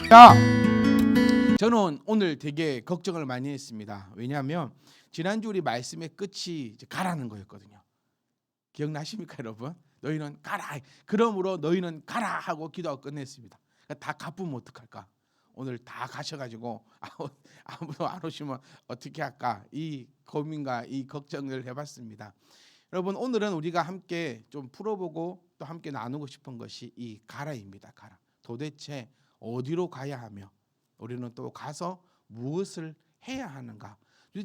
자, 저는 오늘 되게 걱정을 많이 했습니다. 왜냐하면 지난주 우리 말씀의 끝이 이제 가라는 거였거든요. 기억나십니까, 여러분? 너희는 가라. 그러므로 너희는 가라 하고 기도하고 끝냈습니다. 그러니까 다 갚으면 어떡할까? 오늘 다 가셔가지고 아무도 안 오시면 어떻게 할까? 이 고민과 이 걱정을 해봤습니다. 여러분, 오늘은 우리가 함께 좀 풀어보고 또 함께 나누고 싶은 것이 이 가라입니다. 가라. 도대체 어디로 가야 하며 우리는 또 가서 무엇을 해야 하는가?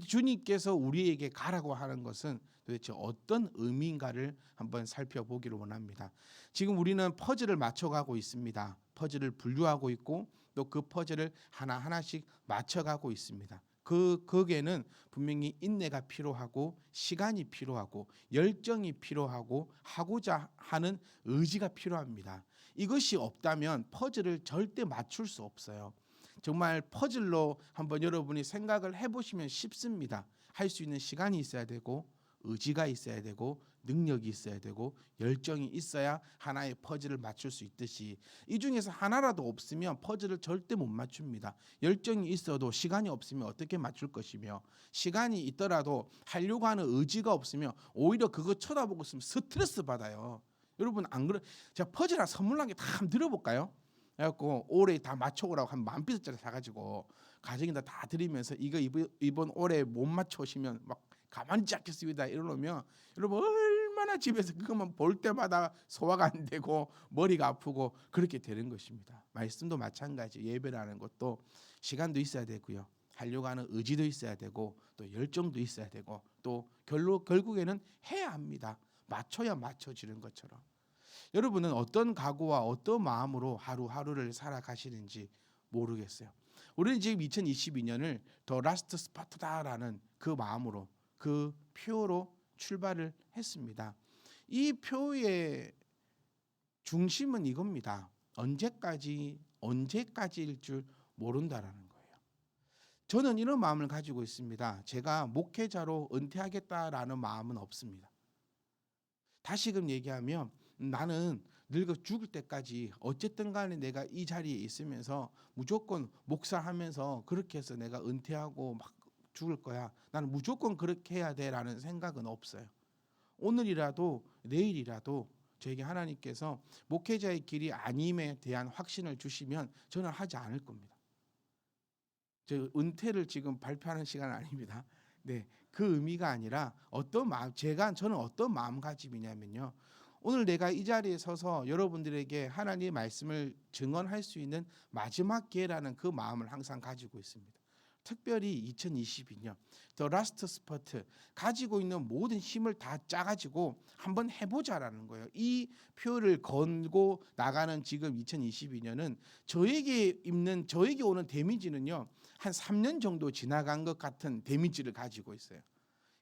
주님께서 우리에게 가라고 하는 것은 도대체 어떤 의미인가를 한번 살펴보기를 원합니다. 지금 우리는 퍼즐을 맞춰가고 있습니다. 퍼즐을 분류하고 있고 또 그 퍼즐을 하나하나씩 맞춰가고 있습니다. 거기에는 분명히 인내가 필요하고 시간이 필요하고 열정이 필요하고 하고자 하는 의지가 필요합니다. 이것이 없다면 퍼즐을 절대 맞출 수 없어요. 정말 퍼즐로 한번 여러분이 생각을 해보시면 쉽습니다. 할 수 있는 시간이 있어야 되고 의지가 있어야 되고 능력이 있어야 되고 열정이 있어야 하나의 퍼즐을 맞출 수 있듯이 이 중에서 하나라도 없으면 퍼즐을 절대 못 맞춥니다. 열정이 있어도 시간이 없으면 어떻게 맞출 것이며 시간이 있더라도 하려고 하는 의지가 없으면 오히려 그거 쳐다보고 있으면 스트레스 받아요. 여러분 안 그래? 제가 퍼즐 하나 선물한 게 다 한번 들어볼까요? 그래갖고 올해 다 맞춰오라고 한 10,000피스짜리 사가지고 가정에다 다 드리면서 이거 이번 올해 못 맞춰오시면 막 가만히 않겠습니다 이러면 여러분 얼마나 집에서 그것만 볼 때마다 소화가 안 되고 머리가 아프고 그렇게 되는 것입니다. 말씀도 마찬가지. 예배라는 것도 시간도 있어야 되고요. 하려고 하는 의지도 있어야 되고 또 열정도 있어야 되고 또 결국에는 해야 합니다. 맞춰야 맞춰지는 것처럼. 여러분은 어떤 각오와 어떤 마음으로 하루하루를 살아가시는지 모르겠어요. 우리는 지금 2022년을 더 라스트 스파트다라는 그 마음으로 그 표로 출발을 했습니다. 이 표의 중심은 이겁니다. 언제까지일 줄 모른다라는 거예요. 저는 이런 마음을 가지고 있습니다. 제가 목회자로 은퇴하겠다라는 마음은 없습니다. 다시금 얘기하면 나는 늙어 죽을 때까지 어쨌든 간에 내가 이 자리에 있으면서 무조건 목사하면서 그렇게 해서 내가 은퇴하고 막 죽을 거야. 나는 무조건 그렇게 해야 돼라는 생각은 없어요. 오늘이라도 내일이라도 저에게 하나님께서 목회자의 길이 아님에 대한 확신을 주시면 저는 하지 않을 겁니다. 저 은퇴를 지금 발표하는 시간 아닙니다. 네, 그 의미가 아니라 저는 어떤 마음가짐이냐면요. 오늘 내가 이 자리에 서서 여러분들에게 하나님의 말씀을 증언할 수 있는 마지막 기회라는 그 마음을 항상 가지고 있습니다. 특별히 2022년 더 라스트 스퍼트 가지고 있는 모든 힘을 다 짜가지고 한번 해보자라는 거예요. 이 표를 걸고 나가는 지금 2022년은 저에게 오는 데미지는요 한 3년 정도 지나간 것 같은 데미지를 가지고 있어요.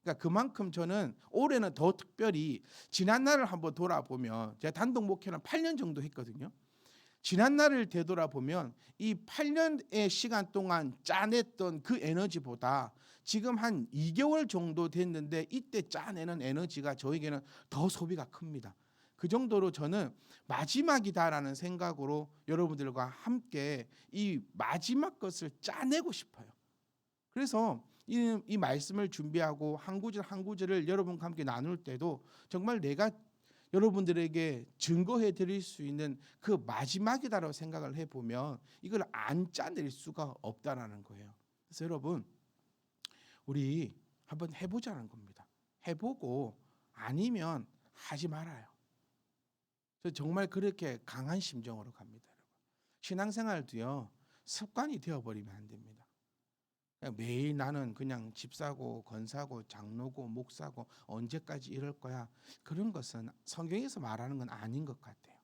그러니까 그만큼 저는 올해는 더 특별히 지난 날을 한번 돌아보면 제가 단독 목회는 8년 정도 했거든요. 지난 날을 되돌아보면 이 8년의 시간 동안 짜냈던 그 에너지보다 지금 한 2개월 정도 됐는데 이때 짜내는 에너지가 저에게는 더 소비가 큽니다. 그 정도로 저는 마지막이다라는 생각으로 여러분들과 함께 이 마지막 것을 짜내고 싶어요. 그래서 이 말씀을 준비하고 한 구절 한 구절을 여러분과 함께 나눌 때도 정말 내가 여러분들에게 증거해 드릴 수 있는 그 마지막이다라고 생각을 해보면 이걸 안 짜낼 수가 없다라는 거예요. 그래서 여러분 우리 한번 해보자는 겁니다. 해보고 아니면 하지 말아요. 저 정말 그렇게 강한 심정으로 갑니다. 신앙생활도요 습관이 되어버리면 안 됩니다. 매일 나는 그냥 집 사고 건 사고 장로고 목사고 언제까지 이럴 거야. 그런 것은 성경에서 말하는 건 아닌 것 같아요.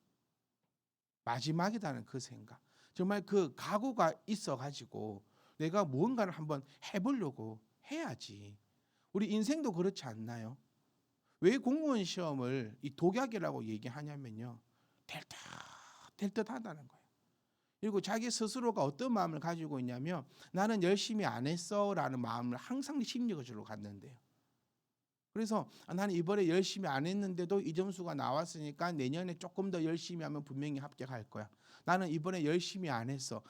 마지막이라는 그 생각. 정말 그 각오가 있어가지고 내가 무언가를 한번 해보려고 해야지. 우리 인생도 그렇지 않나요? 왜 공무원 시험을 이 독약이라고 얘기하냐면요. 될 듯 하다는 거예요. 그리고 자기 스스로가 어떤 마음을 가지고 있냐면 나는 열심히 안 했어 라는 마음을 항상 심리적으로 갖는데요. 그래서 나는 이번에 열심히 안 했는데도 이 점수가 나왔으니까 내년에 조금 더 열심히 하면 분명히 합격할 거야. 나는 이번에 열심히 안 했어.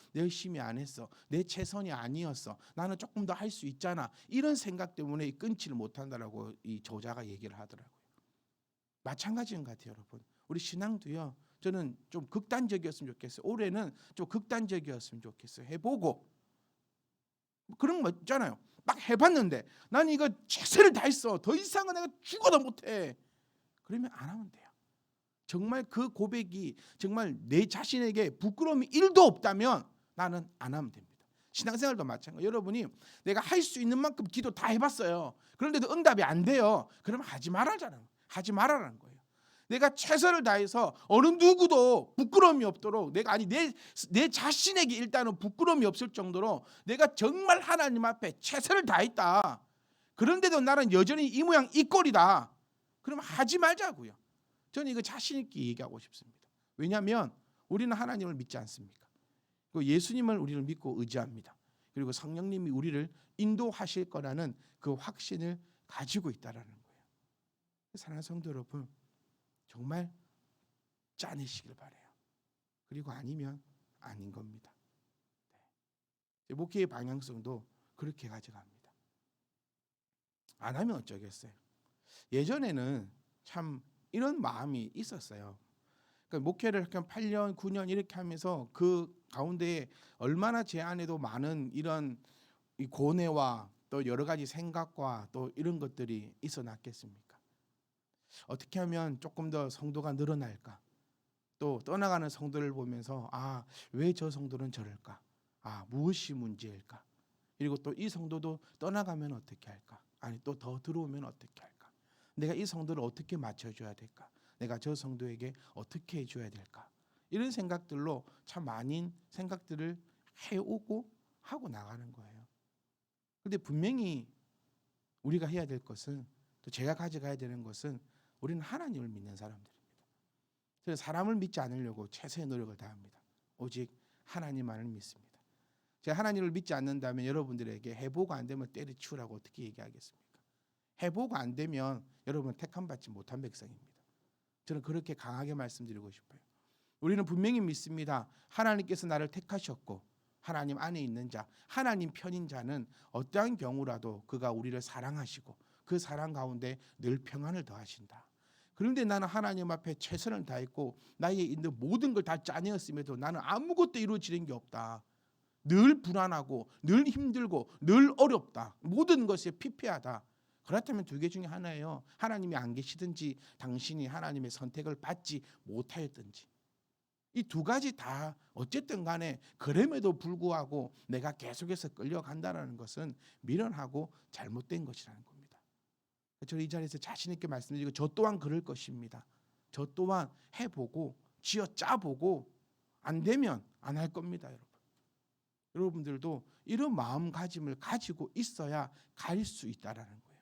내 최선이 아니었어. 나는 조금 더 할 수 있잖아. 이런 생각 때문에 끊지를 못한다라고 이 저자가 얘기를 하더라고요. 마찬가지인 것 같아요, 여러분. 우리 신앙도요. 저는 좀 극단적이었으면 좋겠어요. 올해는 좀 극단적이었으면 좋겠어요. 해보고 그런 거 있잖아요. 막 해봤는데 난 이거 최선을 다했어. 더 이상은 내가 죽어도 못해. 그러면 안 하면 돼요. 정말 그 고백이 정말 내 자신에게 부끄러움이 1도 없다면 나는 안 하면 됩니다. 신앙생활도 마찬가지예요. 여러분이 내가 할 수 있는 만큼 기도 다 해봤어요. 그런데도 응답이 안 돼요. 그러면 하지 말아라는 거예요. 내가 최선을 다해서 어느 누구도 부끄러움이 없도록 내가 내 자신에게 일단은 부끄러움이 없을 정도로 내가 정말 하나님 앞에 최선을 다했다. 그런데도 나는 여전히 이 모양 이 꼴이다. 그러면 하지 말자고요. 저는 이거 자신 있게 얘기하고 싶습니다. 왜냐하면 우리는 하나님을 믿지 않습니까? 그리고 예수님을 우리를 믿고 의지합니다. 그리고 성령님이 우리를 인도하실 거라는 그 확신을 가지고 있다라는 거예요. 사랑하는 성도 여러분, 정말 짜내시길 바라요. 그리고 아니면 아닌 겁니다. 네. 목회의 방향성도 그렇게 가져갑니다. 안 하면 어쩌겠어요. 예전에는 참 이런 마음이 있었어요. 그러니까 목회를 한 8년, 9년 이렇게 하면서 그 가운데 얼마나 제 안에도 많은 이런 이 고뇌와 또 여러 가지 생각과 또 이런 것들이 있어 놨겠습니까? 어떻게 하면 조금 더 성도가 늘어날까? 또 떠나가는 성도를 보면서 왜 저 성도는 저럴까? 무엇이 문제일까? 그리고 또 이 성도도 떠나가면 어떻게 할까? 아니 또 더 들어오면 어떻게 할까? 내가 이 성도를 어떻게 맞춰줘야 될까? 내가 저 성도에게 어떻게 해줘야 될까? 이런 생각들로 참 많은 생각들을 해오고 하고 나가는 거예요. 근데 분명히 우리가 해야 될 것은, 또 제가 가져가야 되는 것은, 우리는 하나님을 믿는 사람들입니다. 그래서 사람을 믿지 않으려고 최선의 노력을 다합니다. 오직 하나님만을 믿습니다. 제가 하나님을 믿지 않는다면 여러분들에게 해보고 안 되면 때려치우라고 어떻게 얘기하겠습니까? 해보고 안 되면 여러분 택함 받지 못한 백성입니다. 저는 그렇게 강하게 말씀드리고 싶어요. 우리는 분명히 믿습니다. 하나님께서 나를 택하셨고 하나님 안에 있는 자, 하나님 편인 자는 어떠한 경우라도 그가 우리를 사랑하시고 그 사랑 가운데 늘 평안을 더하신다. 그런데 나는 하나님 앞에 최선을 다했고 나의 있는 모든 걸 다 짜내었음에도 나는 아무것도 이루어지는 게 없다. 늘 불안하고 늘 힘들고 늘 어렵다. 모든 것이 피폐하다. 그렇다면 두 개 중에 하나예요. 하나님이 안 계시든지 당신이 하나님의 선택을 받지 못하였든지. 이 두 가지 다 어쨌든 간에 그럼에도 불구하고 내가 계속해서 끌려간다는 것은 미련하고 잘못된 것이라는 겁니다. 저는 이 자리에서 자신 있게 말씀드리고 저 또한 그럴 것입니다. 저 또한 해보고 쥐어짜보고 안 되면 안 할 겁니다. 여러분들도 이런 마음가짐을 가지고 있어야 갈 수 있다라는 거예요.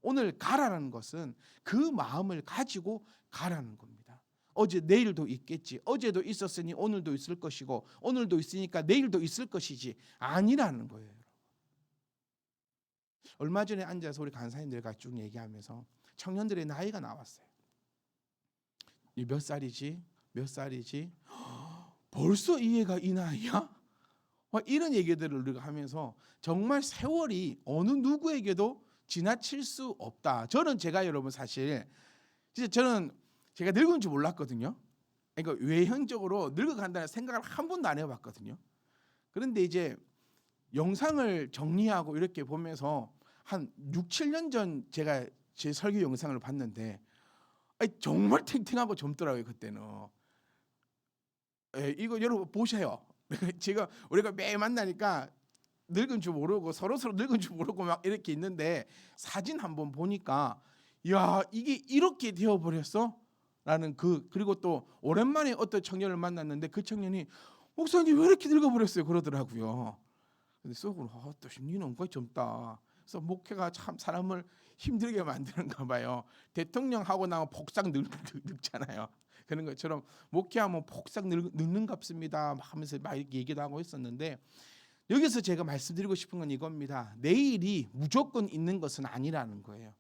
오늘 가라는 것은 그 마음을 가지고 가라는 겁니다. 어제 내일도 있겠지. 어제도 있었으니 오늘도 있을 것이고 오늘도 있으니까 내일도 있을 것이지 아니라는 거예요. 얼마 전에 앉아서 우리 간사님들과 쭉 얘기하면서 청년들의 나이가 나왔어요. 몇 살이지? 몇 살이지? 벌써 이 애가 이 나이야? 이런 얘기들을 우리가 하면서 정말 세월이 어느 누구에게도 지나칠 수 없다. 제가 여러분 사실 진짜 저는 제가 늙은 줄 몰랐거든요. 그러니까 외형적으로 늙어간다는 생각을 한 번도 안 해봤거든요. 그런데 이제 영상을 정리하고 이렇게 보면서 한 6, 7년 전 제가 제 설교 영상을 봤는데 정말 탱탱하고 젊더라고요. 그때는. 이거 여러분 보세요. 제가 우리가 매일 만나니까 늙은 줄 모르고 서로 늙은 줄 모르고 막 이렇게 있는데 사진 한번 보니까 야 이게 이렇게 되어버렸어? 라는 그리고 또 오랜만에 어떤 청년을 만났는데 그 청년이 목사님 왜 이렇게 늙어버렸어요? 그러더라고요. 근데 속으로 또 니는 거의 젊다. 그래서 목회가 참 사람을 힘들게 만드는가 봐요. 대통령 하고 나면 폭삭 늙잖아요. 그런 것처럼 목회하면 폭삭 늙는갑습니다 하면서 막 이렇게 얘기도 하고 있었는데 여기서 제가 말씀드리고 싶은 건 이겁니다. 내일이 무조건 있는 것은 아니라는 거예요.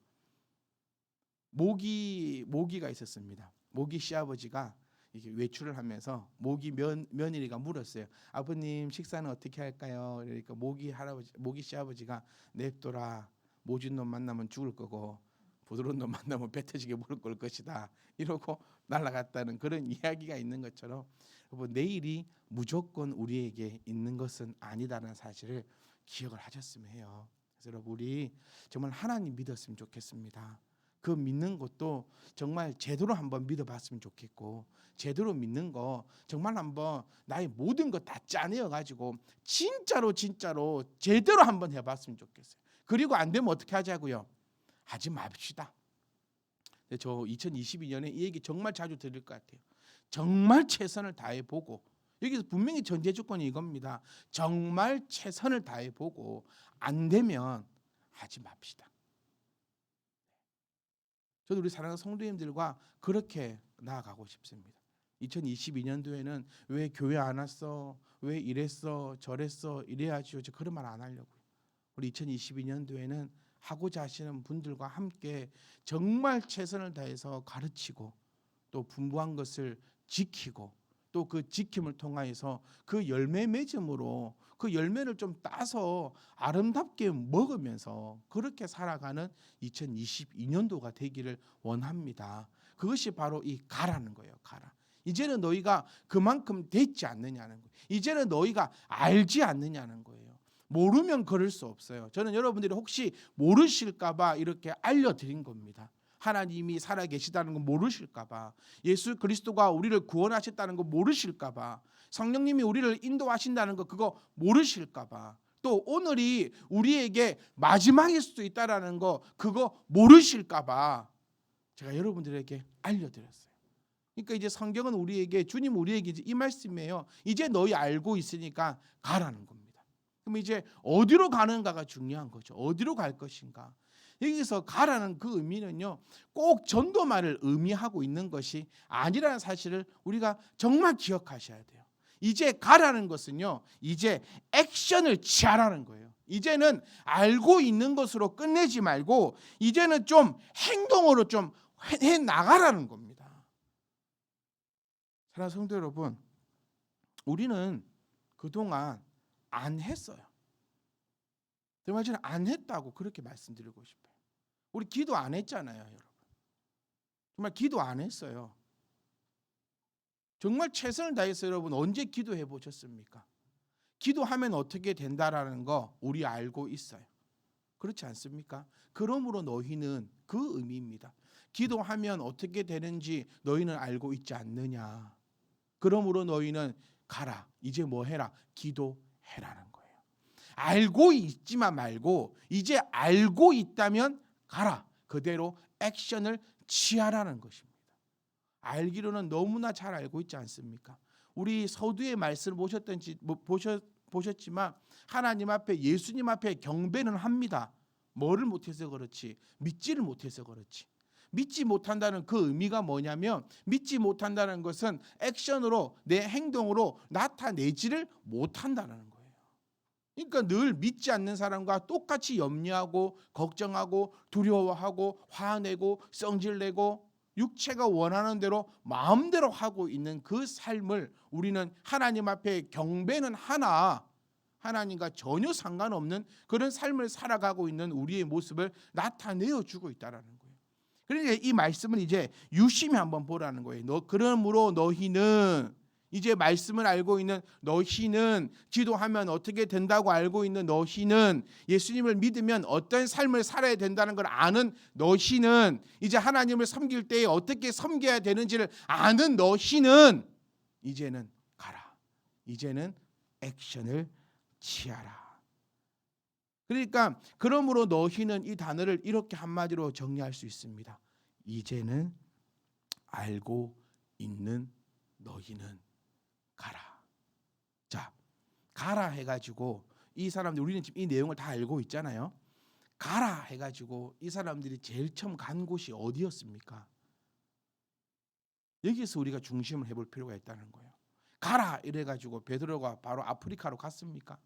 모기가 있었습니다. 모기 시아버지가 이렇게 외출을 하면서 모기 며느리가 물었어요. 아버님 식사는 어떻게 할까요? 그러니까 모기 시아버지가 냅둬라. 모진 놈 만나면 죽을 거고 부드러운 놈 만나면 배 터지게 물을 것이다. 이러고 날아갔다는 그런 이야기가 있는 것처럼 여러분, 내일이 무조건 우리에게 있는 것은 아니다라는 사실을 기억을 하셨으면 해요. 그래서 여러분, 우리 정말 하나님 믿었으면 좋겠습니다. 그 믿는 것도 정말 제대로 한번 믿어봤으면 좋겠고, 제대로 믿는 거 정말 한번 나의 모든 거 다 짜내어 가지고 진짜로 제대로 한번 해봤으면 좋겠어요. 그리고 안 되면 어떻게 하자고요? 하지 맙시다. 저 2022년에 이 얘기 정말 자주 들을 것 같아요. 정말 최선을 다해보고, 여기서 분명히 전제 조건이 이겁니다. 정말 최선을 다해보고 안 되면 하지 맙시다. 저도 우리 사랑하는 성도님들과 그렇게 나아가고 싶습니다. 2022년도에는 왜 교회 안 왔어? 왜 이랬어? 저랬어? 이래야지요. 저 그런 말 안 하려고요. 우리 2022년도에는 하고자 하시는 분들과 함께 정말 최선을 다해서 가르치고 또 분부한 것을 지키고 또 그 지킴을 통하여서 그 열매 맺음으로 그 열매를 좀 따서 아름답게 먹으면서 그렇게 살아가는 2022년도가 되기를 원합니다. 그것이 바로 이 가라는 거예요. 가라. 이제는 너희가 그만큼 됐지 않느냐는 거예요. 이제는 너희가 알지 않느냐는 거예요. 모르면 그럴 수 없어요. 저는 여러분들이 혹시 모르실까 봐 이렇게 알려드린 겁니다. 하나님이 살아계시다는 거 모르실까 봐, 예수 그리스도가 우리를 구원하셨다는 거 모르실까 봐, 성령님이 우리를 인도하신다는 거 그거 모르실까 봐, 또 오늘이 우리에게 마지막일 수도 있다라는 거 그거 모르실까 봐 제가 여러분들에게 알려드렸어요. 그러니까 이제 성경은 우리에게, 주님 우리에게 이제 이 말씀이에요. 이제 너희 알고 있으니까 가라는 겁니다. 그럼 이제 어디로 가는가가 중요한 거죠. 어디로 갈 것인가. 여기서 가라는 그 의미는요, 꼭 전도만을 의미하고 있는 것이 아니라는 사실을 우리가 정말 기억하셔야 돼요. 이제 가라는 것은요, 이제 액션을 취하라는 거예요. 이제는 알고 있는 것으로 끝내지 말고 이제는 좀 행동으로 좀 해 나가라는 겁니다. 사랑하는 성도 여러분, 우리는 그동안 안 했어요. 정말 저는 안 했다고 그렇게 말씀드리고 싶어요. 우리 기도 안 했잖아요, 여러분. 정말 기도 안 했어요. 정말 최선을 다해서 여러분 언제 기도해 보셨습니까? 기도하면 어떻게 된다라는 거 우리 알고 있어요. 그렇지 않습니까? 그러므로 너희는 그 의미입니다. 기도하면 어떻게 되는지 너희는 알고 있지 않느냐. 그러므로 너희는 가라. 이제 뭐 해라? 기도해라는 거예요. 알고 있지만 말고 이제 알고 있다면 가라. 그대로 액션을 취하라는 것입니다. 알기로는 너무나 잘 알고 있지 않습니까? 우리 서두의 말씀을 보셨지만 하나님 앞에, 예수님 앞에 경배는 합니다. 뭐를 못해서 그렇지? 믿지를 못해서 그렇지. 믿지 못한다는 그 의미가 뭐냐면, 믿지 못한다는 것은 액션으로, 내 행동으로 나타내지를 못한다는 거예요. 그러니까 늘 믿지 않는 사람과 똑같이 염려하고 걱정하고 두려워하고 화내고 성질내고 육체가 원하는 대로 마음대로 하고 있는 그 삶을 우리는 하나님 앞에 경배는 하나 하나님과 전혀 상관없는 그런 삶을 살아가고 있는 우리의 모습을 나타내어 주고 있다라는 거예요. 그러니까 이 말씀은 이제 유심히 한번 보라는 거예요. 그러므로 너희는, 이제 말씀을 알고 있는 너희는, 기도하면 어떻게 된다고 알고 있는 너희는, 예수님을 믿으면 어떤 삶을 살아야 된다는 걸 아는 너희는, 이제 하나님을 섬길 때에 어떻게 섬겨야 되는지를 아는 너희는 이제는 가라. 이제는 액션을 취하라. 그러니까 그러므로 너희는 이 단어를 이렇게 한마디로 정리할 수 있습니다. 이제는 알고 있는 너희는 가라. 자, 가라 해가지고 이 사람들, 우리는 지금 이 내용을 다 알고 있잖아요. 가라 해가지고 이 사람들이 제일 처음 간 곳이 어디였습니까? 여기서 우리가 중심을 해볼 필요가 있다는 거예요. 가라 이래가지고 베드로가 바로 아프리카로 갔습니까?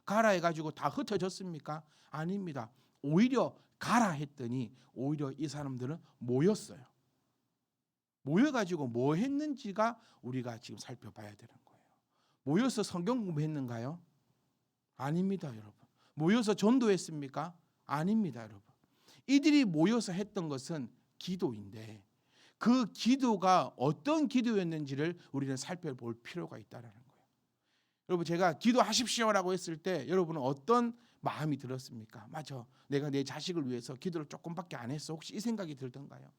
가라 해가지고 다 흩어졌습니까? 아닙니다. 오히려 가라 했더니 오히려 이 사람들은 모였어요. 모여가지고 뭐 했는지가 우리가 지금 살펴봐야 되는 거예요. 모여서 성경 공부했는가요? 아닙니다, 여러분. 모여서 전도했습니까? 아닙니다, 여러분. 이들이 모여서 했던 것은 기도인데 그 기도가 어떤 기도였는지를 우리는 살펴볼 필요가 있다는 거예요. 여러분, 제가 기도하십시오라고 했을 때 여러분은 어떤 마음이 들었습니까? 맞아, 내가 내 자식을 위해서 기도를 조금밖에 안 했어. 혹시 이 생각이 들던가요?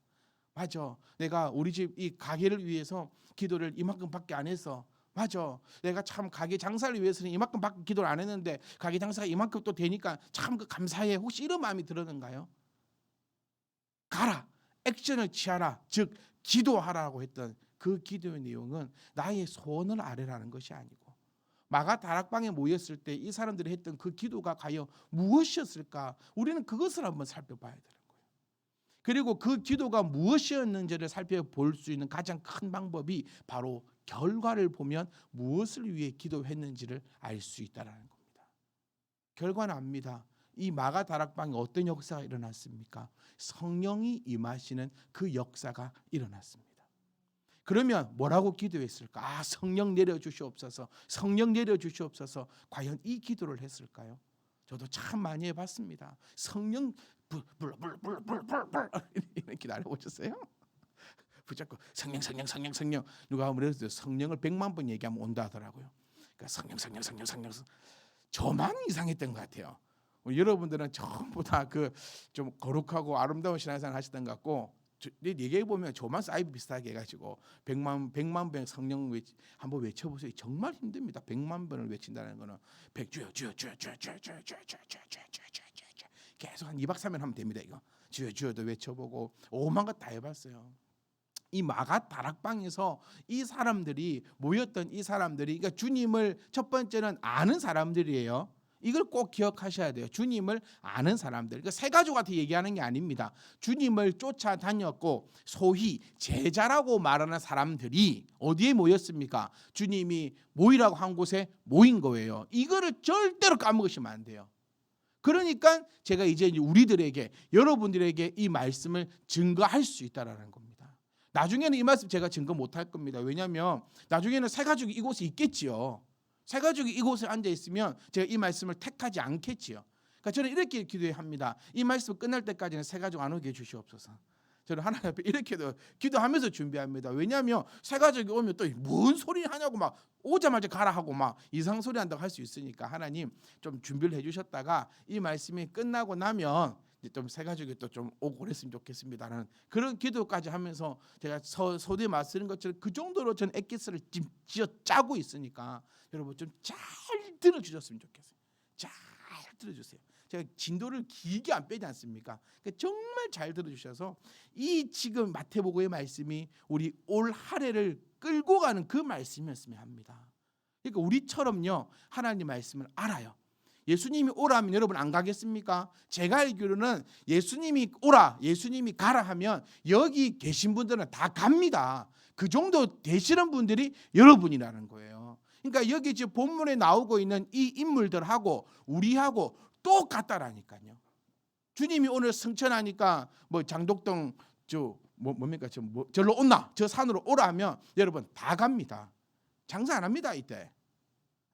맞아, 내가 우리 집 이 가게를 위해서 기도를 이만큼밖에 안 했어. 맞아, 내가 참 가게 장사를 위해서는 이만큼밖에 기도를 안 했는데 가게 장사가 이만큼 또 되니까 참 감사해. 혹시 이런 마음이 들었는가요? 가라, 액션을 취하라, 즉 기도하라고 했던 그 기도의 내용은 나의 소원을 아뢰라는 것이 아니고 마가 다락방에 모였을 때 이 사람들이 했던 그 기도가 과연 무엇이었을까? 우리는 그것을 한번 살펴봐야 되는 거예요. 그리고 그 기도가 무엇이었는지를 살펴볼 수 있는 가장 큰 방법이 바로 결과를 보면 무엇을 위해 기도했는지를 알 수 있다는 겁니다. 결과는 압니다. 이 마가 다락방에 어떤 역사가 일어났습니까? 성령이 임하시는 그 역사가 일어났습니다. 그러면 뭐라고 기도했을까? 성령 내려주시옵소서, 성령 내려주시옵소서. 과연 이 기도를 했을까요? 저도 참 많이 해봤습니다. 성령 불불불불불불 이런 기도 안 해보셨어요? 붙잡고 성령 성령 성령 성령. 누가 아무래도 성령을 100만 번 얘기하면 온다 하더라고요. 그러니까 성령 성령 성령 성령. 저만 이상했던 것 같아요. 여러분들은 전부 다 그 좀 거룩하고 아름다운 신앙생활 하시던 것 같고 얘기해 보면 저만 사이비 비슷하게 해가지고 100만 번 성령 한번 외쳐보세요. 정말 힘듭니다. 100만 번을 외친다는 거는 주여 주여 주여 주여 주여 주여 주여 주여 주여 주여 주여 주여 계속 한 2박 3일 하면 됩니다. 이거 주여 주여도 외쳐보고 오만 것 다 해봤어요. 이 마가 다락방에서 이 사람들이 모였던 이 사람들이 그러니까 주님을 첫 번째는 아는 사람들이에요. 이걸 꼭 기억하셔야 돼요. 주님을 아는 사람들. 그러니까 세 가족한테 얘기하는 게 아닙니다. 주님을 쫓아다녔고 소위 제자라고 말하는 사람들이 어디에 모였습니까? 주님이 모이라고 한 곳에 모인 거예요. 이거를 절대로 까먹으시면 안 돼요. 그러니까 제가 이제 우리들에게 여러분들에게 이 말씀을 증거할 수 있다라는 겁니다. 나중에는 이 말씀 제가 증거 못할 겁니다. 왜냐하면 나중에는 새 가족이 이곳에 있겠지요. 새 가족이 이곳에 앉아 있으면 제가 이 말씀을 택하지 않겠지요. 그러니까 저는 이렇게 기도합니다. 이 말씀 끝날 때까지는 새 가족 안 오게 해주시옵소서. 저는 하나님 앞에 이렇게도 기도하면서 준비합니다. 왜냐하면 새 가족이 오면 또 뭔 소리 하냐고 막 오자마자 가라 하고 막 이상 소리 한다고 할 수 있으니까 하나님 좀 준비를 해주셨다가 이 말씀이 끝나고 나면 좀 새 가족이 또 좀 오고 그랬으면 좋겠습니다라는 그런 기도까지 하면서 제가 소두에 맞서는 것처럼 그 정도로 전 엑기스를 지어 짜고 있으니까 여러분 좀 잘 들어주셨으면 좋겠어요. 잘 들어주세요. 제가 진도를 길게 안 빼지 않습니까? 그러니까 정말 잘 들어주셔서 이 지금 마태복음의 말씀이 우리 올 한 해를 끌고 가는 그 말씀이었으면 합니다. 그러니까 우리처럼요 하나님 말씀을 알아요. 예수님이 오라면 여러분 안 가겠습니까? 제가 알기로는 예수님이 오라, 예수님이 가라 하면 여기 계신 분들은 다 갑니다. 그 정도 되시는 분들이 여러분이라는 거예요. 그러니까 여기 지금 본문에 나오고 있는 이 인물들하고 우리하고 똑같다라니까요. 주님이 오늘 승천하니까 뭐 장독동 뭡니까 절로 온나 저 산으로 오라 하면 여러분 다 갑니다. 장사 안 합니다 이때.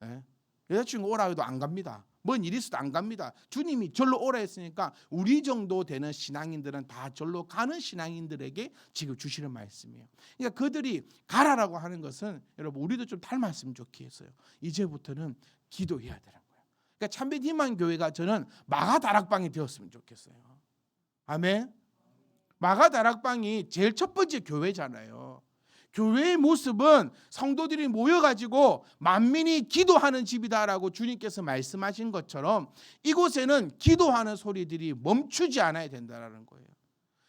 예? 여자친구 오라 해도 안 갑니다. 뭔 일이 있어도 안 갑니다. 주님이 절로 오라 했으니까 우리 정도 되는 신앙인들은 다 절로 가는 신앙인들에게 지금 주시는 말씀이에요. 그러니까 그들이 가라라고 하는 것은 여러분 우리도 좀 닮았으면 좋겠어요. 이제부터는 기도해야 되는 거예요. 그러니까 참빛 희망 교회가 저는 마가 다락방이 되었으면 좋겠어요. 아멘. 마가 다락방이 제일 첫 번째 교회잖아요. 교회의 모습은 성도들이 모여가지고 만민이 기도하는 집이다라고 주님께서 말씀하신 것처럼 이곳에는 기도하는 소리들이 멈추지 않아야 된다는 거예요.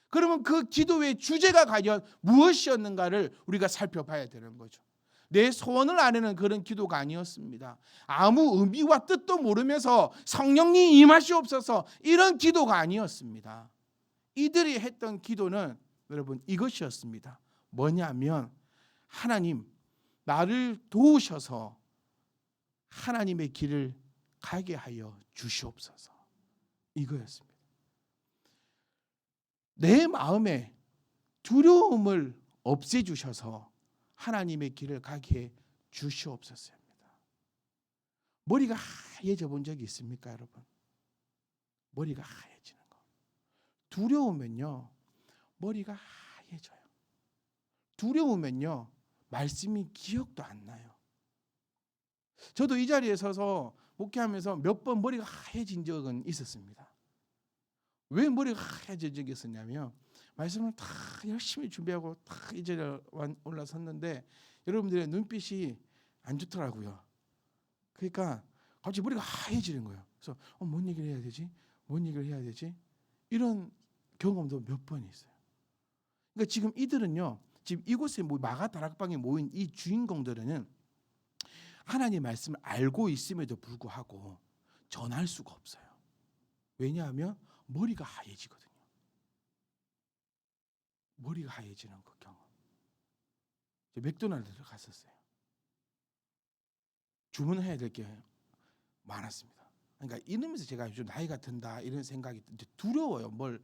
그러면 그 기도의 주제가 과연 무엇이었는가를 우리가 살펴봐야 되는 거죠. 내 소원을 아뢰는 그런 기도가 아니었습니다. 아무 의미와 뜻도 모르면서 성령님 임하시옵소서 이런 기도가 아니었습니다. 이들이 했던 기도는 여러분 이것이었습니다. 뭐냐면 하나님 나를 도우셔서 하나님의 길을 가게 하여 주시옵소서 이거였습니다. 내 마음에 두려움을 없애주셔서 하나님의 길을 가게 해 주시옵소서입니다. 머리가 하얘져 본 적이 있습니까, 여러분? 머리가 하얘지는 거. 두려우면요, 머리가 하얘져요. 두려우면요, 말씀이 기억도 안 나요. 저도 이 자리에 서서 목회하면서 몇 번 머리가 하얘진 적은 있었습니다. 왜 머리가 하얘진 적이 있었냐면, 말씀을 다 열심히 준비하고 다 이 자리에 올라섰는데 여러분들의 눈빛이 안 좋더라고요. 그러니까 갑자기 머리가 하얘지는 거예요. 그래서 뭔 얘기를 해야 되지? 뭔 얘기를 해야 되지? 이런 경험도 몇 번 있어요. 그러니까 지금 이들은요, 지금 이곳에 마가 다락방에 모인 이 주인공들은 하나님의 말씀을 알고 있음에도 불구하고 전할 수가 없어요. 왜냐하면 머리가 하얘지거든요. 머리가 하얘지는 그 경험. 맥도날드를 갔었어요. 주문해야 될 게 많았습니다. 그러니까 이러면서 제가 좀 나이가 든다 이런 생각이 두려워요. 뭐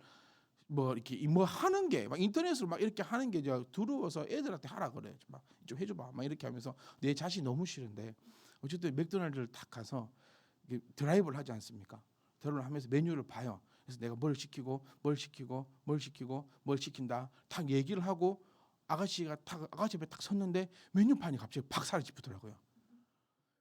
이렇게 뭐 하는 게 막 인터넷으로 막 이렇게 하는 게 두려워서 애들한테 하라 그래. 막 좀 해줘봐. 막 이렇게 하면서 내 자신이 너무 싫은데 어쨌든 맥도날드를 딱 가서 드라이브를 하지 않습니까? 드라이브를 하면서 메뉴를 봐요. 그래서 내가 뭘 시키고 뭘 시킨다. 딱 얘기를 하고 아가씨 앞에 딱 섰는데 메뉴판이 갑자기 팍 사라지더라고요.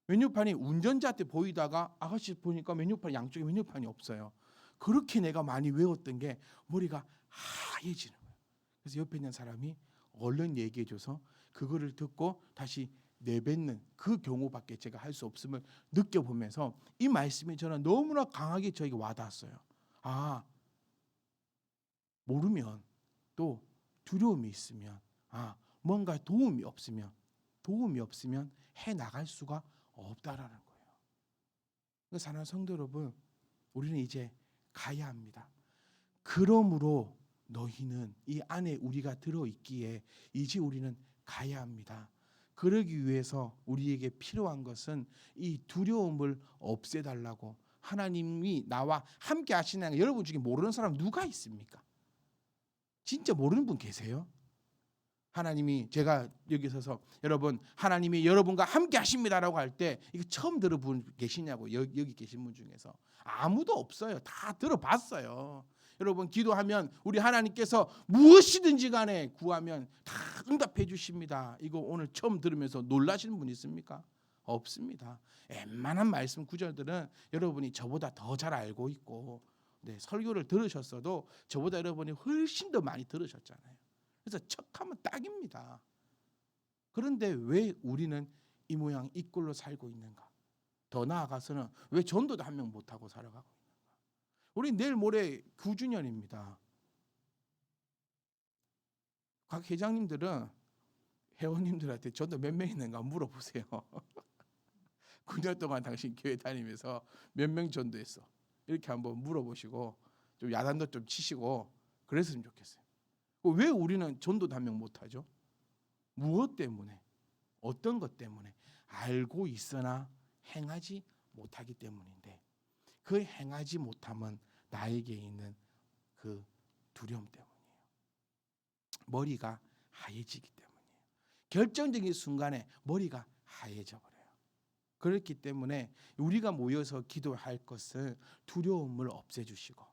메뉴판이 운전자한테 보이다가 아가씨 보니까 메뉴판 양쪽에 메뉴판이 없어요. 그렇게 내가 많이 외웠던 게 머리가 하얘지는 거예요. 그래서 옆에 있는 사람이 얼른 얘기해줘서 그거를 듣고 다시 내뱉는 그 경우밖에 제가 할 수 없음을 느껴보면서 이 말씀이 저는 너무나 강하게 저에게 와닿았어요. 아, 모르면 또 두려움이 있으면 뭔가 도움이 없으면 해 나갈 수가 없다라는 거예요. 그래서 사랑하는 성도 여러분, 우리는 이제 가야 합니다. 그러므로 너희는 이 안에 우리가 들어있기에 이제 우리는 가야 합니다. 그러기 위해서 우리에게 필요한 것은 이 두려움을 없애달라고 하나님이 나와 함께 하시는 게 여러분 중에 모르는 사람 누가 있습니까? 진짜 모르는 분 계세요? 하나님이 제가 여기 서서 여러분 하나님이 여러분과 함께 하십니다라고 할 때 이거 처음 들어본 분 계시냐고 여기 계신 분 중에서 아무도 없어요. 다 들어봤어요. 여러분 기도하면 우리 하나님께서 무엇이든지 간에 구하면 다 응답해 주십니다. 이거 오늘 처음 들으면서 놀라시는 분 있습니까? 없습니다. 웬만한 말씀 구절들은 여러분이 저보다 더 잘 알고 있고 설교를 들으셨어도 저보다 여러분이 훨씬 더 많이 들으셨잖아요. 그래서 척하면 딱입니다. 그런데 왜 우리는 이 모양 이 꼴로 살고 있는가? 더 나아가서는 왜 전도도 한 명 못하고 살아가고 있는가? 우리 내일 모레 9주년입니다. 각 회장님들은 회원님들한테 전도 몇 명 있는가 물어보세요. 9년 동안 당신 교회 다니면서 몇 명 전도했어? 이렇게 한번 물어보시고 좀 야단도 좀 치시고 그랬으면 좋겠어요. 왜 우리는 전도도 한 명 못하죠? 무엇 때문에? 어떤 것 때문에? 알고 있으나 행하지 못하기 때문인데 그 행하지 못함은 나에게 있는 그 두려움 때문이에요. 머리가 하얘지기 때문이에요. 결정적인 순간에 머리가 하얘져 버려요. 그렇기 때문에 우리가 모여서 기도할 것은 두려움을 없애주시고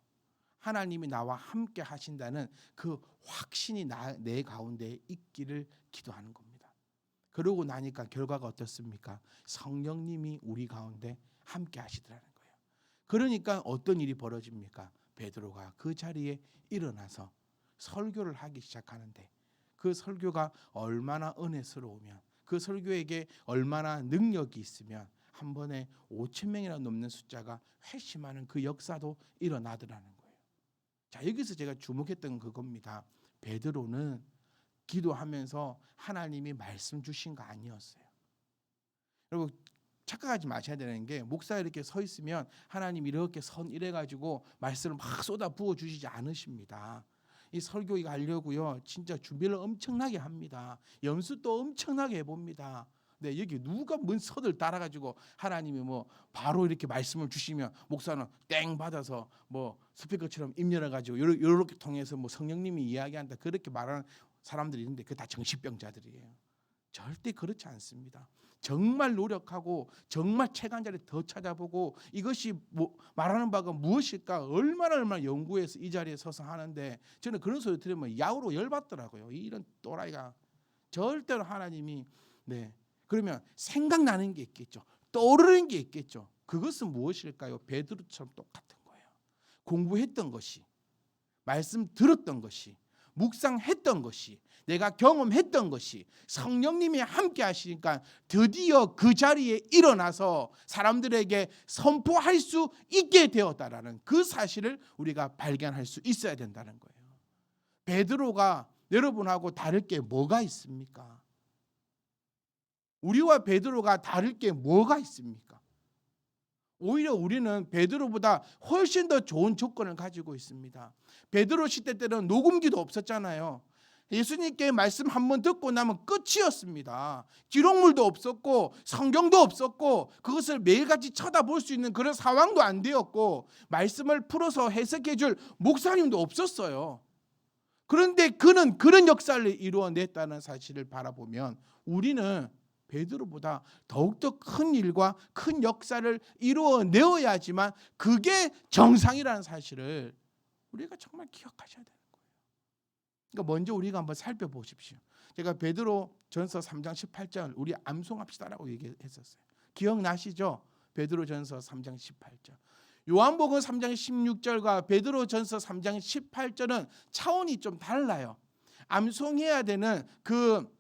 하나님이 나와 함께 하신다는 그 확신이 내 가운데 있기를 기도하는 겁니다. 그러고 나니까 결과가 어떻습니까? 성령님이 우리 가운데 함께 하시더라는 거예요. 그러니까 어떤 일이 벌어집니까? 베드로가 그 자리에 일어나서 설교를 하기 시작하는데 그 설교가 얼마나 은혜스러우면 그 설교에게 얼마나 능력이 있으면 한 번에 5,000명이나 넘는 숫자가 회심하는 그 역사도 일어나더라는 거예요. 자, 여기서 제가 주목했던 그겁니다. 베드로는 기도하면서 하나님이 말씀 주신 거 아니었어요. 여러분 착각하지 마셔야 되는 게 목사 이렇게 서 있으면 하나님 이렇게 선 이래 가지고 말씀을 막 쏟아 부어 주시지 않으십니다. 이 설교 이거 하려고요. 진짜 준비를 엄청나게 합니다. 연습도 엄청나게 해봅니다. 네, 여기 누가 뭔 서들 따라가지고 하나님이 뭐 바로 이렇게 말씀을 주시면 목사는 땡 받아서 뭐 스피커처럼 입 열어가지고 요렇게 통해서 뭐 성령님이 이야기한다 그렇게 말하는 사람들이 있는데 그게 다 정신병자들이에요. 절대 그렇지 않습니다. 정말 노력하고 정말 책 한 자리 더 찾아보고 이것이 뭐 말하는 바가 무엇일까 얼마나 연구해서 이 자리에 서서 하는데 저는 그런 소리 들으면 야우로 열받더라고요. 이런 또라이가. 절대로 하나님이 네 그러면 생각나는 게 있겠죠. 떠오르는 게 있겠죠. 그것은 무엇일까요? 베드로처럼 똑같은 거예요. 공부했던 것이, 말씀 들었던 것이, 묵상했던 것이, 내가 경험했던 것이 성령님이 함께 하시니까 드디어 그 자리에 일어나서 사람들에게 선포할 수 있게 되었다라는 그 사실을 우리가 발견할 수 있어야 된다는 거예요. 베드로가 여러분하고 다를 게 뭐가 있습니까? 우리와 베드로가 다를 게 뭐가 있습니까? 오히려 우리는 베드로보다 훨씬 더 좋은 조건을 가지고 있습니다. 베드로 시대 때는 녹음기도 없었잖아요. 예수님께 말씀 한번 듣고 나면 끝이었습니다. 기록물도 없었고 성경도 없었고 그것을 매일같이 쳐다볼 수 있는 그런 상황도 안 되었고 말씀을 풀어서 해석해 줄 목사님도 없었어요. 그런데 그는 그런 역사를 이루어냈다는 사실을 바라보면 우리는 베드로보다 더욱더 큰 일과 큰 역사를 이루어내어야지만 그게 정상이라는 사실을 우리가 정말 기억하셔야 되는 거예요. 그러니까 먼저 우리가 한번 살펴보십시오. 제가 베드로 전서 3장 18절 우리 암송합시다라고 얘기했었어요. 기억나시죠? 베드로 전서 3장 18절. 요한복음 3장 16절과 베드로 전서 3장 18절은 차원이 좀 달라요. 암송해야 되는 그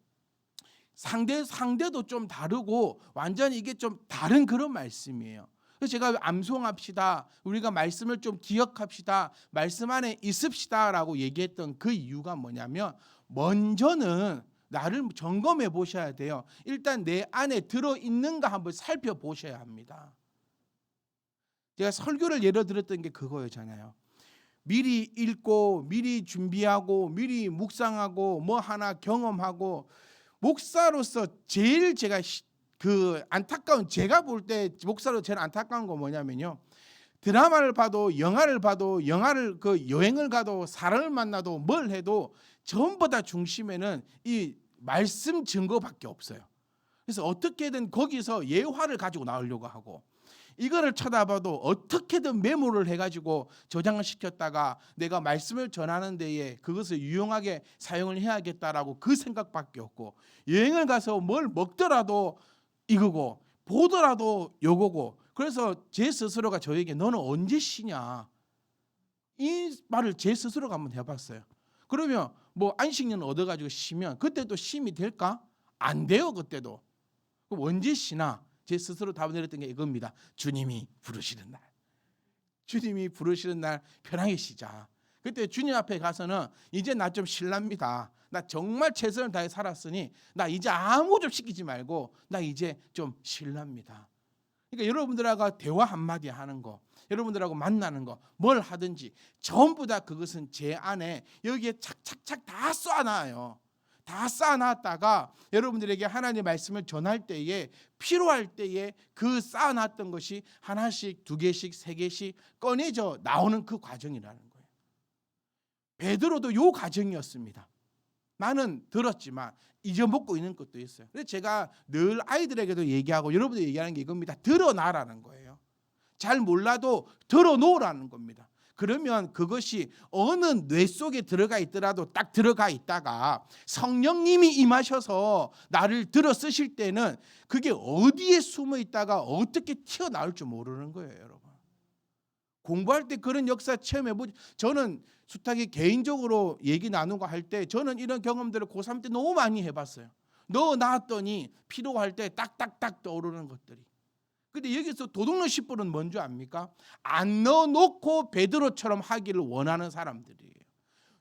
상대도 좀 다르고 완전히 이게 좀 다른 그런 말씀이에요. 그래서 제가 암송합시다. 우리가 말씀을 좀 기억합시다. 말씀 안에 있읍시다라고 얘기했던 그 이유가 뭐냐면 먼저는 나를 점검해 보셔야 돼요. 일단 내 안에 들어있는가 한번 살펴보셔야 합니다. 제가 설교를 예로 들었던 게 그거였잖아요. 미리 읽고 미리 준비하고 미리 묵상하고 뭐 하나 경험하고 목사로서 제일 제가 그 안타까운 제가 볼 때 목사로 제일 안타까운 거 뭐냐면요. 드라마를 봐도 영화를 그 여행을 가도 사람을 만나도 뭘 해도 전부 다 중심에는 이 말씀 증거밖에 없어요. 그래서 어떻게든 거기서 예화를 가지고 나오려고 하고 이거를 쳐다봐도 어떻게든 메모를 해가지고 저장을 시켰다가 내가 말씀을 전하는 데에 그것을 유용하게 사용을 해야겠다라고 그 생각밖에 없고 여행을 가서 뭘 먹더라도 이거고 보더라도 요거고 그래서 제 스스로가 저에게 너는 언제 쉬냐 이 말을 제 스스로가 한번 해봤어요. 그러면 뭐 안식년 얻어가지고 쉬면 그때도 쉼이 될까? 안 돼요. 그때도. 그럼 언제 쉬나? 제 스스로 답을 내렸던 게 이겁니다. 주님이 부르시는 날. 주님이 부르시는 날 편하게 쉬자. 그때 주님 앞에 가서는 이제 나 좀 쉴랍니다. 나 정말 최선을 다해 살았으니 나 이제 아무 좀 시키지 말고 나 이제 좀 쉴랍니다. 그러니까 여러분들하고 대화 한마디 하는 거 여러분들하고 만나는 거 뭘 하든지 전부 다 그것은 제 안에 여기에 착착착 다 쏴놔요. 다 쌓아놨다가 여러분들에게 하나님의 말씀을 전할 때에 필요할 때에 그 쌓아놨던 것이 하나씩 두 개씩 세 개씩 꺼내져 나오는 그 과정이라는 거예요. 베드로도 요 과정이었습니다. 나는 들었지만 잊어먹고 있는 것도 있어요. 그래서 제가 늘 아이들에게도 얘기하고 여러분들 얘기하는 게 이겁니다. 들어놔라는 거예요. 잘 몰라도 들어놓으라는 겁니다. 그러면 그것이 어느 뇌 속에 들어가 있더라도 딱 들어가 있다가 성령님이 임하셔서 나를 들어 쓰실 때는 그게 어디에 숨어 있다가 어떻게 튀어나올 줄 모르는 거예요. 여러분 공부할 때 그런 역사 체험해보죠. 저는 수탁이 개인적으로 얘기 나누고 할 때 저는 이런 경험들을 고3 때 너무 많이 해봤어요. 넣어놨더니 필요할 때 딱딱딱 떠오르는 것들이. 근데 여기서 도둑놈 10분은 뭔지 압니까? 안 넣어놓고 베드로처럼 하기를 원하는 사람들이에요.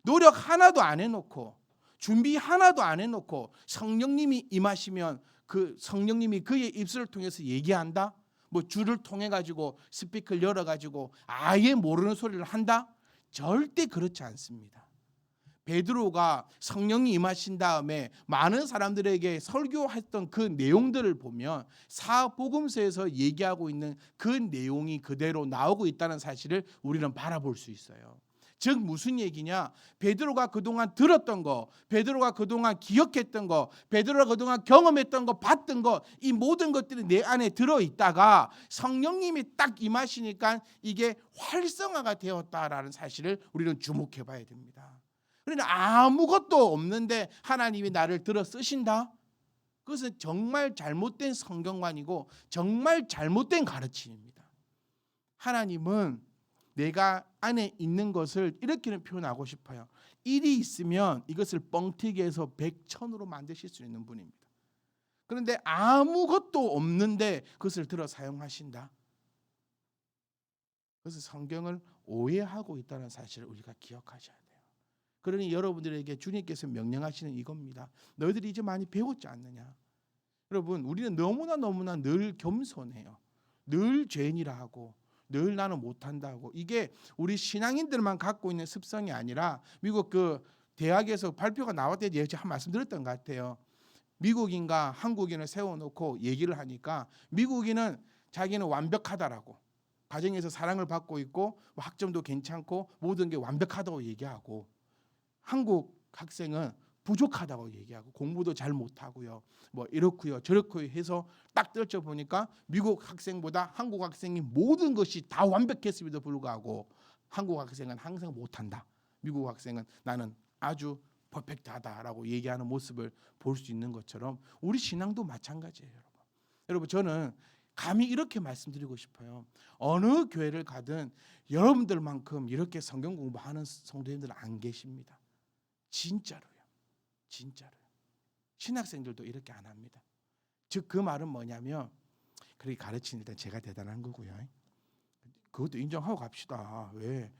노력 하나도 안 해놓고 준비 하나도 안 해놓고 성령님이 임하시면 그 성령님이 그의 입술을 통해서 얘기한다? 뭐 줄을 통해 가지고 스피커를 열어 가지고 아예 모르는 소리를 한다? 절대 그렇지 않습니다. 베드로가 성령이 임하신 다음에 많은 사람들에게 설교했던 그 내용들을 보면 사복음서에서 얘기하고 있는 그 내용이 그대로 나오고 있다는 사실을 우리는 바라볼 수 있어요. 즉 무슨 얘기냐? 베드로가 그동안 들었던 거, 베드로가 그동안 기억했던 거, 베드로가 그동안 경험했던 거, 봤던 거, 이 모든 것들이 내 안에 들어있다가 성령님이 딱 임하시니까 이게 활성화가 되었다라는 사실을 우리는 주목해 봐야 됩니다. 그러나 아무것도 없는데 하나님이 나를 들어 쓰신다? 그것은 정말 잘못된 성경관이고 정말 잘못된 가르침입니다. 하나님은 내가 안에 있는 것을 이렇게는 표현하고 싶어요. 일이 있으면 이것을 뻥튀기해서 백천으로 만드실 수 있는 분입니다. 그런데 아무것도 없는데 그것을 들어 사용하신다. 그래서 성경을 오해하고 있다는 사실을 우리가 기억하셔야 돼요. 그러니 여러분들에게 주님께서 명령하시는 이겁니다. 너희들이 이제 많이 배웠지 않느냐? 여러분, 우리는 너무나 늘 겸손해요. 늘 죄인이라 하고 늘 나는 못한다고. 이게 우리 신앙인들만 갖고 있는 습성이 아니라 미국 그 대학에서 발표가 나왔을 때 제가 한 말씀 드렸던 것 같아요. 미국인과 한국인을 세워놓고 얘기를 하니까 미국인은 자기는 완벽하다라고, 가정에서 사랑을 받고 있고 학점도 괜찮고 모든 게 완벽하다고 얘기하고, 한국 학생은 부족하다고 얘기하고 공부도 잘 못하고요, 뭐 이렇고요 저렇고요 해서 딱 떨쳐 보니까 미국 학생보다 한국 학생이 모든 것이 다 완벽했음에도 불구하고 한국 학생은 항상 못한다, 미국 학생은 나는 아주 퍼펙트하다라고 얘기하는 모습을 볼 수 있는 것처럼 우리 신앙도 마찬가지예요. 여러분 저는 감히 이렇게 말씀드리고 싶어요. 어느 교회를 가든 여러분들만큼 이렇게 성경 공부하는 성도님들 안 계십니다. 진짜로요. 신학생들도 이렇게 안 합니다. 즉 그 말은 뭐냐면, 그렇게 가르치는 일단 제가 대단한 거고요. 그것도 인정하고 갑시다. 왜?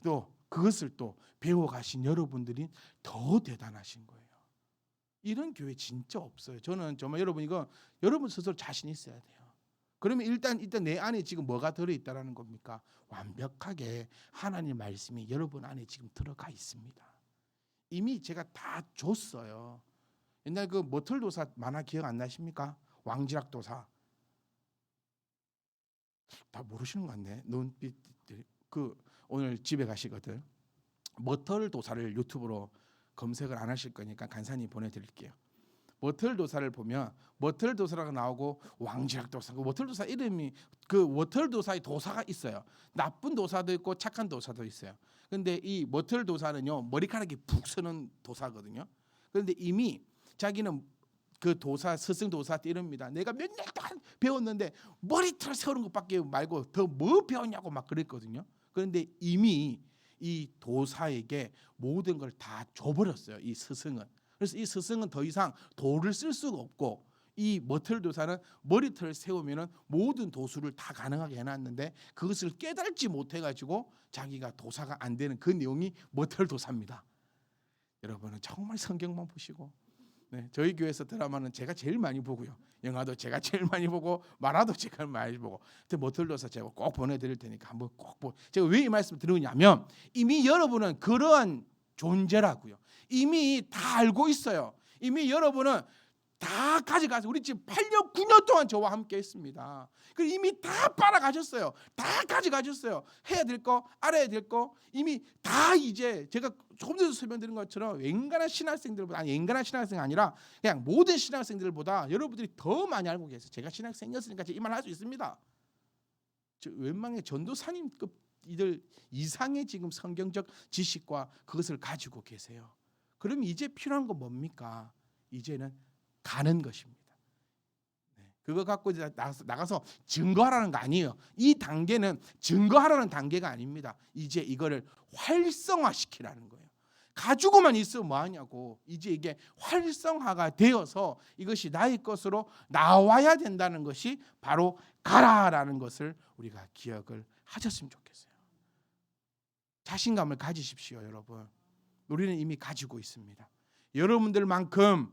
또 그것을 또 배워가신 여러분들이 더 대단하신 거예요. 이런 교회 진짜 없어요. 저는 정말 여러분 이거 여러분 스스로 자신 있어야 돼요. 그러면 일단 내 안에 지금 뭐가 들어있다라는 겁니까? 완벽하게 하나님 말씀이 여러분 안에 지금 들어가 있습니다. 이미 제가 다 줬어요. 옛날 그 머털도사 만화 기억 안 나십니까? 왕지락도사. 다 모르시는 것 같네. 눈빛 그 오늘 집에 가시거든. 머털도사를 유튜브로 검색을 안 하실 거니까 간단히 보내드릴게요. 머털도사를 보면 머털도사라고 나오고 왕지락도사. 그 머털도사 이름이 그 머털도사의 도사가 있어요. 나쁜 도사도 있고 착한 도사도 있어요. 근데 이 머털도사는요 머리카락이 푹 서는 도사거든요. 그런데 이미 자기는 그 도사 스승 도사한테 이럽니다. 내가 몇 년 동안 배웠는데 머리털 세우는 것밖에 말고 더 뭐 배웠냐고 막 그랬거든요. 그런데 이미 이 도사에게 모든 걸 다 줘버렸어요. 이 스승은. 그래서 이 스승은 더 이상 도를 쓸 수가 없고, 이 머털도사는 머리털을 세우면은 모든 도수를 다 가능하게 해놨는데 그것을 깨달지 못해가지고 자기가 도사가 안 되는 그 내용이 머털도사입니다. 여러분은 정말 성경만 보시고, 저희 교회에서 드라마는 제가 제일 많이 보고요, 영화도 제가 제일 많이 보고 만화도 제가 많이 보고, 머털도사 제가 꼭 보내드릴 테니까 한번 꼭 제가 왜 이 말씀 드리냐면 이미 여러분은 그러한 존재라고요. 이미 다 알고 있어요. 이미 여러분은 다 가져가서 우리 지금 8년 9년 동안 저와 함께 했습니다. 그리고 이미 다 빨아가셨어요. 다 가져가셨어요. 해야 될 거, 알아야 될 거 이미 다, 이제 제가 조금 전에 설명드린 것처럼 웬간한 신학생들보다, 아니 웬간한 신학생이 아니라 그냥 모든 신학생들보다 여러분들이 더 많이 알고 계세요. 제가 신학생이었으니까 이 말 할 수 있습니다. 저 웬만한 전도사님급 이들 이상의 지금 성경적 지식과 그것을 가지고 계세요. 그럼 이제 필요한 건 뭡니까? 이제는 가는 것입니다. 그거 갖고 이제 나가서 증거하라는 거 아니에요. 이 단계는 증거하라는 단계가 아닙니다. 이제 이거를 활성화시키라는 거예요. 가지고만 있으면 뭐하냐고. 이제 이게 활성화가 되어서 이것이 나의 것으로 나와야 된다는 것이 바로 가라라는 것을 우리가 기억을 하셨으면 좋겠어요. 자신감을 가지십시오, 여러분. 우리는 이미 가지고 있습니다. 여러분들만큼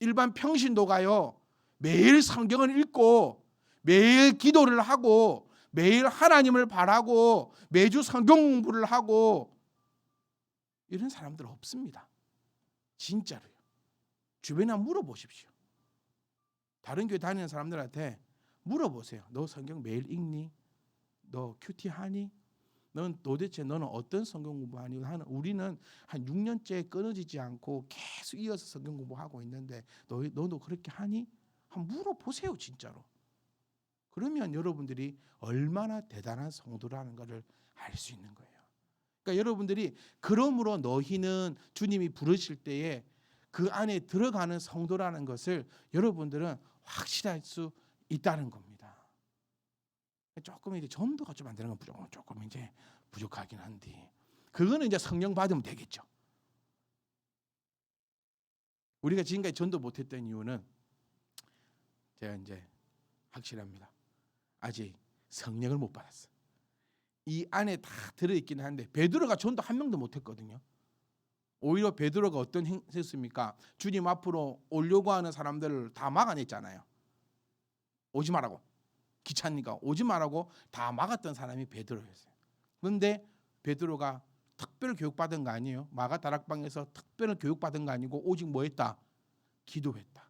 일반 평신도가요 매일 성경을 읽고 매일 기도를 하고 매일 하나님을 바라고 매주 성경 공부를 하고 이런 사람들 없습니다. 진짜로요. 주변에 한번 물어보십시오. 다른 교회 다니는 사람들한테 물어보세요. 너 성경 매일 읽니? 너 큐티 하니? 넌 도대체 너는 어떤 성경 공부하니? 우리는 한 6년째 끊어지지 않고 계속 이어서 성경 공부하고 있는데 너도 그렇게 하니? 한번 물어보세요. 진짜로. 그러면 여러분들이 얼마나 대단한 성도라는 것을 알 수 있는 거예요. 그러니까 여러분들이 그러므로 너희는 주님이 부르실 때에 그 안에 들어가는 성도라는 것을 여러분들은 확실할 수 있다는 겁니다. 조금 이제 전도가 좀 안 되는 건 조금 이제 부족하긴 한데 그거는 이제 성령 받으면 되겠죠. 우리가 지금까지 전도 못했던 이유는 제가 이제 확실합니다. 아직 성령을 못 받았어. 이 안에 다 들어있긴 한데 베드로가 전도 한 명도 못했거든요. 오히려 베드로가 어떤 행했습니까? 주님 앞으로 오려고 하는 사람들을 다 막아냈잖아요. 오지 말라고. 귀찮으니까 오지 말라고 다 막았던 사람이 베드로였어요. 그런데 베드로가 특별 교육받은 거 아니에요. 마가 다락방에서 특별 교육받은 거 아니고 오직 뭐 했다? 기도했다.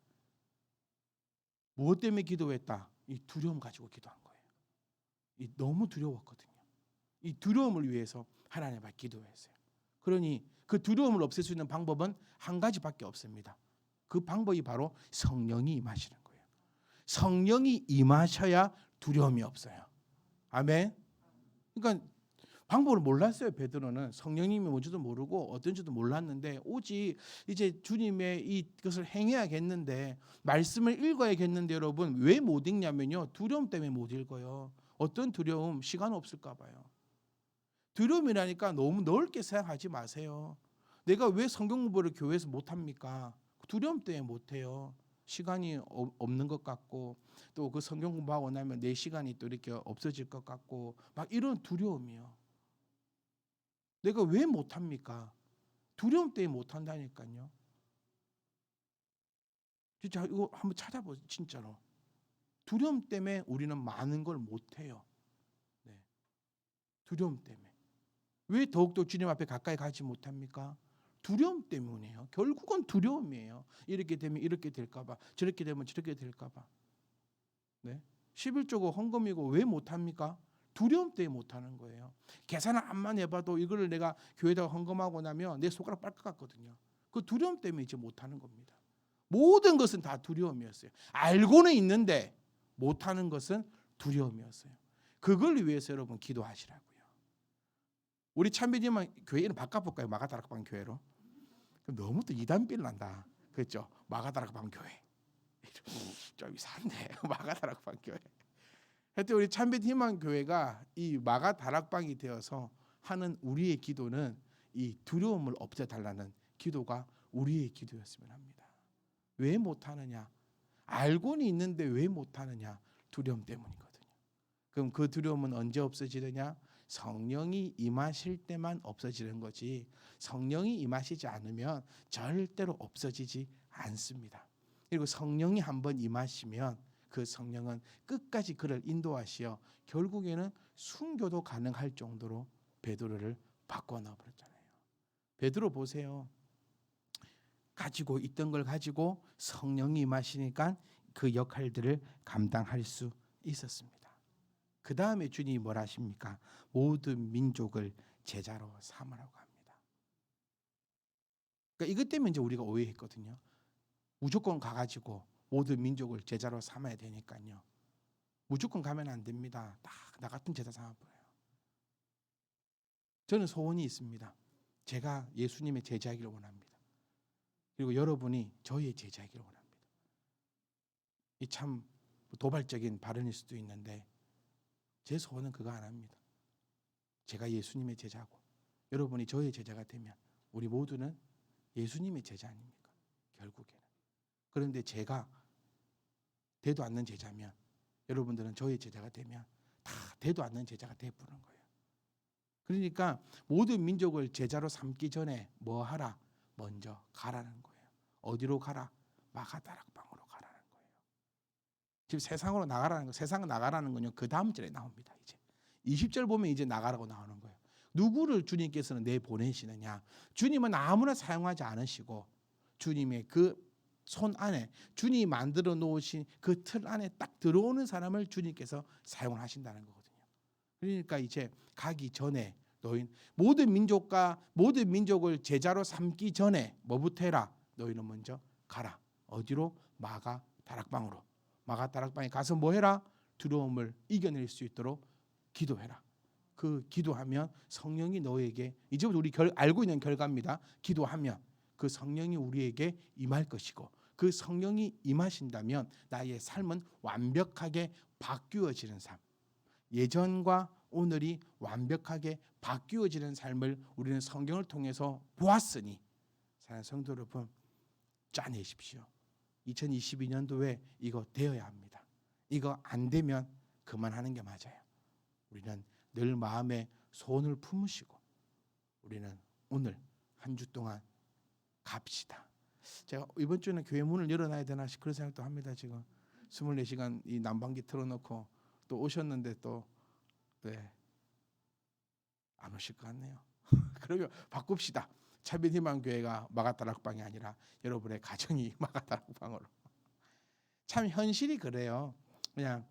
무엇 때문에 기도했다? 이 두려움 가지고 기도한 거예요. 이 너무 두려웠거든요. 이 두려움을 위해서 하나님 앞에 기도했어요. 그러니 그 두려움을 없앨 수 있는 방법은 한 가지밖에 없습니다. 그 방법이 바로 성령이 임하시는 거예요. 성령이 임하셔야 두려움이 없어요. 아멘. 그러니까 방법을 몰랐어요. 베드로는 성령님이 뭔지도 모르고 어떤지도 몰랐는데 오직 이제 주님의 이것을 행해야겠는데 말씀을 읽어야겠는데 여러분 왜 못 읽냐면요. 두려움 때문에 못 읽어요. 어떤 두려움? 시간 없을까 봐요. 두려움이라니까 너무 넓게 생각하지 마세요. 내가 왜 성경 공부를 교회에서 못합니까? 두려움 때문에 못해요. 시간이 없는 것 같고 또 그 성경 공부하고 나면 내 시간이 또 이렇게 없어질 것 같고 막 이런 두려움이요. 내가 왜 못합니까? 두려움 때문에 못한다니까요. 진짜 이거 한번 찾아보세요. 진짜로. 두려움 때문에 우리는 많은 걸 못해요. 네. 두려움 때문에. 왜 더욱더 주님 앞에 가까이 가지 못합니까? 두려움 때문이에요. 결국은 두려움이에요. 이렇게 되면 이렇게 될까 봐. 저렇게 되면 저렇게 될까 봐. 네? 11조고 헌금이고 왜 못합니까? 두려움 때문에 못하는 거예요. 계산을 암만 해봐도 이거를 내가 교회에다가 헌금하고 나면 내 손가락 빨 것 같거든요. 그 두려움 때문에 이제 못하는 겁니다. 모든 것은 다 두려움이었어요. 알고는 있는데 못하는 것은 두려움이었어요. 그걸 위해서 여러분 기도하시라고요. 우리 참배님은 교회 이름 바꿔볼까요? 마가다락방 교회로. 너무 또 이단빌 난다. 그렇죠? 마가다락방 교회. 좀 이상한데 마가다락방 교회. 하여튼 우리 참빛 희망 교회가 이 마가다락방이 되어서 하는 우리의 기도는 이 두려움을 없애달라는 기도가 우리의 기도였으면 합니다. 왜 못하느냐? 알고는 있는데 왜 못하느냐? 두려움 때문이거든요. 그럼 그 두려움은 언제 없어지느냐? 성령이 임하실 때만 없어지는 거지 성령이 임하시지 않으면 절대로 없어지지 않습니다. 그리고 성령이 한번 임하시면 그 성령은 끝까지 그를 인도하시어 결국에는 순교도 가능할 정도로 베드로를 바꿔 넣어버렸잖아요. 베드로 보세요. 가지고 있던 걸 가지고 성령이 임하시니까 그 역할들을 감당할 수 있었습니다. 그 다음에 주님이 뭘 하십니까? 모든 민족을 제자로 삼으라고 합니다. 그러니까 이것 때문에 이제 우리가 오해했거든요. 무조건 가가지고 모든 민족을 제자로 삼아야 되니까요. 무조건 가면 안 됩니다. 다 나 같은 제자 삼아버려요. 저는 소원이 있습니다. 제가 예수님의 제자이기를 원합니다. 그리고 여러분이 저의 제자이기를 원합니다. 이 참 도발적인 발언일 수도 있는데 제 소원은 그거 안 합니다. 제가 예수님의 제자고 여러분이 저의 제자가 되면 우리 모두는 예수님의 제자 아닙니까? 결국에는. 그런데 제가 되도 않는 제자면 여러분들은 저의 제자가 되면 다 되도 않는 제자가 되어버리는 거예요. 그러니까 모든 민족을 제자로 삼기 전에 뭐 하라? 먼저 가라는 거예요. 어디로 가라? 마가다락방으로 가라는 거예요. 지금 세상으로 나가라는 거, 세상 나가라는 건요. 그 다음 절에 나옵니다. 이제 20절 보면 이제 나가라고 나오는 거예요. 누구를 주님께서는 내보내시느냐? 주님은 아무나 사용하지 않으시고 주님의 그 손 안에 주님이 만들어 놓으신 그 틀 안에 딱 들어오는 사람을 주님께서 사용을 하신다는 거거든요. 그러니까 이제 가기 전에 너희 모든 민족과 모든 민족을 제자로 삼기 전에 뭐부터 해라? 너희는 먼저 가라. 어디로? 마가 다락방으로. 마가 다락방에 가서 뭐 해라? 두려움을 이겨낼 수 있도록 기도해라. 그 기도하면 성령이 너에게, 이제부터 우리 알고 있는 결과입니다. 기도하면 그 성령이 우리에게 임할 것이고, 그 성령이 임하신다면 나의 삶은 완벽하게 바뀌어지는 삶, 예전과 오늘이 완벽하게 바뀌어지는 삶을 우리는 성경을 통해서 보았으니, 사랑하는 성도 여러분, 짜내십시오. 2022년도에 이거 되어야 합니다. 이거 안 되면 그만하는 게 맞아요. 우리는 늘 마음에 소원을 품으시고 우리는 오늘 한 주 동안 갑시다. 제가 이번 주는 교회 문을 열어놔야 되나 그런 생각도 합니다. 지금 24시간 이 난방기 틀어놓고 또 오셨는데 또 안 오실 것 같네요. 그러면 바꿉시다. 차별희망 교회가 마가다락방이 아니라 여러분의 가정이 마가다락방으로. 참 현실이 그래요. 그냥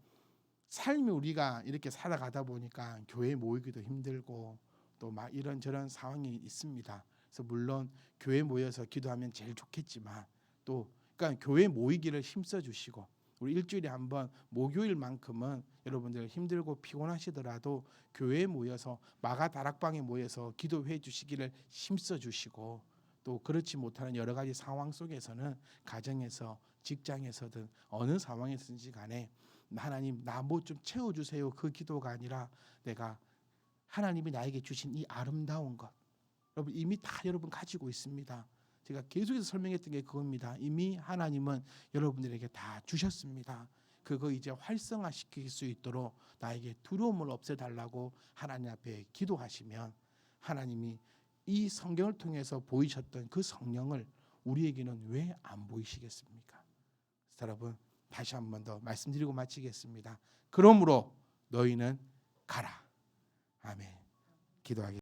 삶이 우리가 이렇게 살아가다 보니까 교회 모이기도 힘들고 또 막 이런저런 상황이 있습니다. 그래서 물론 교회 모여서 기도하면 제일 좋겠지만 또 그러니까 교회 모이기를 힘써 주시고, 우리 일주일에 한번 목요일만큼은 여러분들 힘들고 피곤하시더라도 교회에 모여서 마가 다락방에 모여서 기도해 주시기를 힘써 주시고, 또 그렇지 못하는 여러 가지 상황 속에서는 가정에서 직장에서든 어느 상황에서든지 간에 하나님 나 뭐 좀 채워주세요, 그 기도가 아니라 내가 하나님이 나에게 주신 이 아름다운 것, 여러분 이미 다 여러분 가지고 있습니다. 제가 계속해서 설명했던 게 그겁니다. 이미 하나님은 여러분들에게 다 주셨습니다. 그거 이제 활성화시킬 수 있도록 나에게 두려움을 없애달라고 하나님 앞에 기도하시면 하나님이 이 성경을 통해서 보이셨던 그 성령을 우리에게는 왜 안 보이시겠습니까? 여러분 다시 한 번 더 말씀드리고 마치겠습니다. 그러므로 너희는 가라. 아멘. 기도하겠습니다.